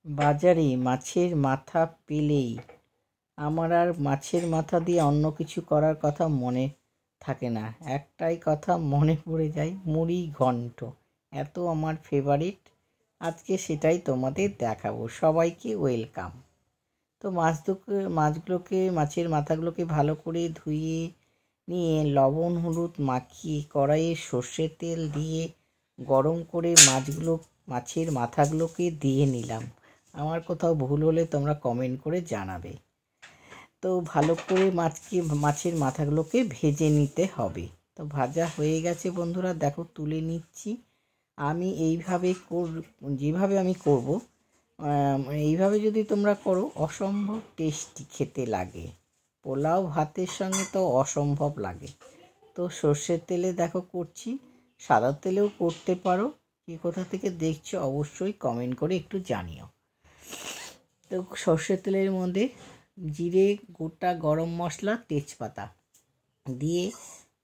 বাজারে মাছের মাথা পেলেই আমার আর মাছের মাথা দিয়ে অন্য কিছু করার কথা মনে থাকে না। একটাই কথা মনে পড়ে যায়, মুড়ি ঘন্ট। এত আমার ফেভারিট, আজকে সেটাই তোমাদের দেখাবো। সবাইকে ওয়েলকাম। তো মাছের মাথাগুলোকে ভালো করে ধুয়ে নিয়ে লবণ হলুদ মাখিয়ে কড়াইয়ে সর্ষের তেল দিয়ে গরম করে মাছের মাথাগুলোকে দিয়ে নিলাম। আমার কোথাও ভুল হলে তোমরা কমেন্ট করে জানাবে। তো ভালো করে মাছের মাথাগুলোকে ভেজে নিতে হবে। তো ভাজা হয়ে গেছে বন্ধুরা, দেখো তুলে নিচ্ছি। আমি যেভাবে আমি করব, এইভাবে যদি তোমরা করো অসম্ভব টেস্টি খেতে লাগে। পোলাও ভাতের সঙ্গে তো অসম্ভব লাগে। তো সর্ষের তেলে দেখো করছি, সাদা তেলেও করতে পারো। কে কোথা থেকে দেখছো অবশ্যই কমেন্ট করে একটু জানিও। তো সর্ষের তেলের মধ্যে জিরে, গোটা গরম মশলা, তেজপাতা দিয়ে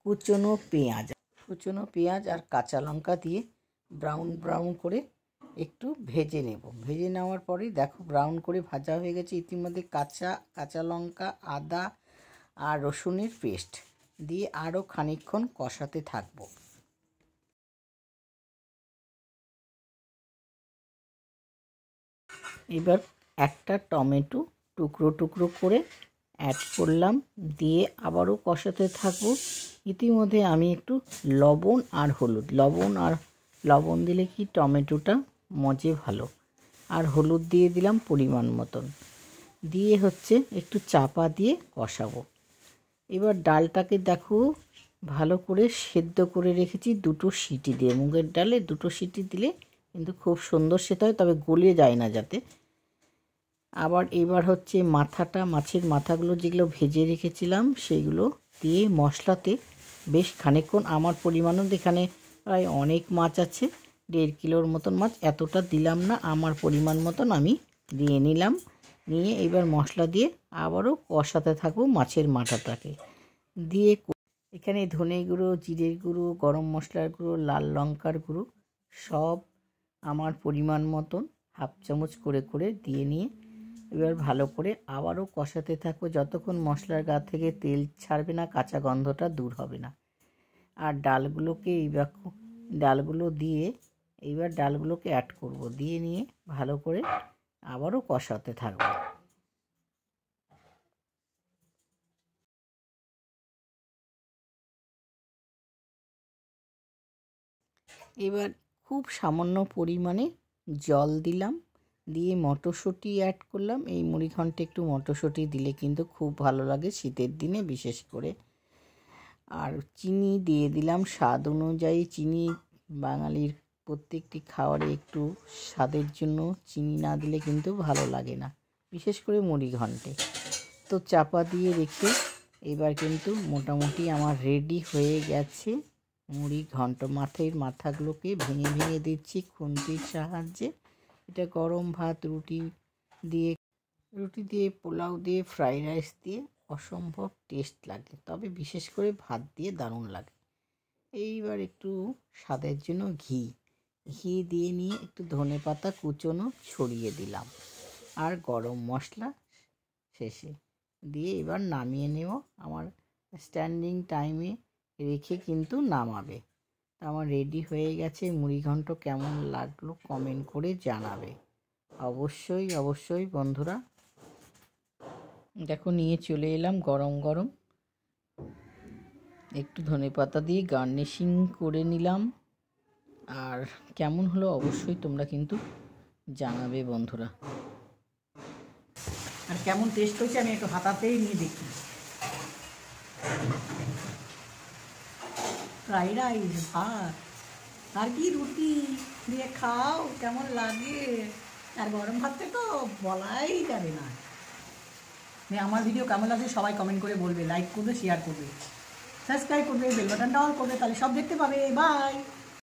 কুচনো পেঁয়াজ আর কাঁচা লঙ্কা দিয়ে ব্রাউন করে একটু ভেজে নেব। ভেজে নেওয়ার পরে দেখো ব্রাউন করে ভাজা হয়ে গেছে। ইতিমধ্যে কাঁচা লঙ্কা, আদা আর রসুনের পেস্ট দিয়ে আরও খানিকক্ষণ কষাতে থাকবো। এবার একটা টমেটো টুকরো করে অ্যাড করলাম, দিয়ে আবারও কষাতে থাকবো। ইতিমধ্যে আমি একটু লবণ দিলে কি টমেটোটা মজে ভালো, আর হলুদ দিয়ে দিলাম পরিমাণ মতন, দিয়ে একটু চাপা দিয়ে কষাবো। এবার ডালটাকে দেখো ভালো করে সেদ্ধ করে রেখেছি 2 সিটি দিয়ে। মুগের ডালে 2 সিটি দিলে কিন্তু খুব সুন্দর সেদ্ধ হয়, তবে গলে যায় না যাতে। এবার মাছের মাথাগুলো যেগুলো ভেজে রেখেছিলাম সেইগুলো দিয়ে মশলাতে বেশ খানিকক্ষণ, আমার পরিমাণও এখানে প্রায় অনেক মাছ আছে, 1.5 কিলোর মতন মাছ, এতটা দিলাম না, আমার পরিমাণ মতন আমি দিয়ে নিলাম। নিয়ে এবার মশলা দিয়ে আবারও কষাতে থাকবো মাছের মাথাটাকে দিয়ে। এখানে ধনে গুঁড়ো, জিরের গুঁড়ো, গরম মশলার গুঁড়ো, লাল লঙ্কার গুঁড়ো সব আমার পরিমাণ মতন হাফ চামচ করে দিয়ে নিয়ে এবার ভালো করে আবারও কষাতে থাকবো যতক্ষণ মশলার গা থেকে তেল ছাড়বে না, কাঁচা গন্ধটা দূর হবে না। আর ডালগুলোকে অ্যাড করব, দিয়ে নিয়ে ভালো করে আবারও কষাতে থাকবো। এবার খুব সামান্য পরিমাণে জল দিলাম, দিয়ে মটরশুঁটি অ্যাড করলাম। এই মুড়িঘণ্টে একটু মটরশুঁটি দিলে কিন্তু খুব ভালো লাগে শীতের দিনে বিশেষ করে। আর চিনি দিয়ে দিলাম স্বাদ অনুযায়ী। চিনি বাঙালির প্রত্যেকটি খাবারে একটু স্বাদের জন্য চিনি না দিলে কিন্তু ভালো লাগে না, বিশেষ করে মুড়িঘণ্টে। তো চাপা দিয়ে রেখে এবার কিন্তু মোটামুটি আমার রেডি হয়ে গেছে মুড়িঘণ্ট। মাথাগুলোকে ভেঙে দিচ্ছি খুন্তির সাহায্যে। এটা গরম ভাত, রুটি দিয়ে, পোলাও দিয়ে, ফ্রাইড রাইস দিয়ে অসম্ভব টেস্ট লাগে, তবে বিশেষ করে ভাত দিয়ে দারুণ লাগে। এইবার একটু স্বাদের জন্য ঘি দিয়ে নিয়ে একটু ধনেপাতা কুচনো ছড়িয়ে দিলাম, আর গরম মশলা শেষে দিয়ে এবার নামিয়ে নেব। আমার স্ট্যান্ডিং টাইমে রেখে কিন্তু নামাবে। আমার রেডি হয়ে গেছে মুড়িঘণ্ট। কেমন লাগলো কমেন্ট করে জানাবে অবশ্যই বন্ধুরা। দেখো নিয়ে চলে এলাম গরম একটু ধনেপাতা দিয়ে গার্নিশিং করে নিলাম। আর কেমন হলো অবশ্যই তোমরা কিন্তু জানাবে বন্ধুরা। আর কেমন টেস্ট হয়েছে আমি একটু হাতাতেই নিয়ে দেখি। ফ্রাইড রাইস, ভাত আর কি রুটি দিয়ে খাও, কেমন লাগে। আর গরম ভাতটা তো বলাই যাবে না। আমার ভিডিও কেমন লাগছে সবাই কমেন্ট করে বলবে, লাইক করবে, শেয়ার করবে, সাবস্ক্রাইব করবে, বেল বাটনটা অন করবে, তাহলে সব দেখতে পাবে। বাই।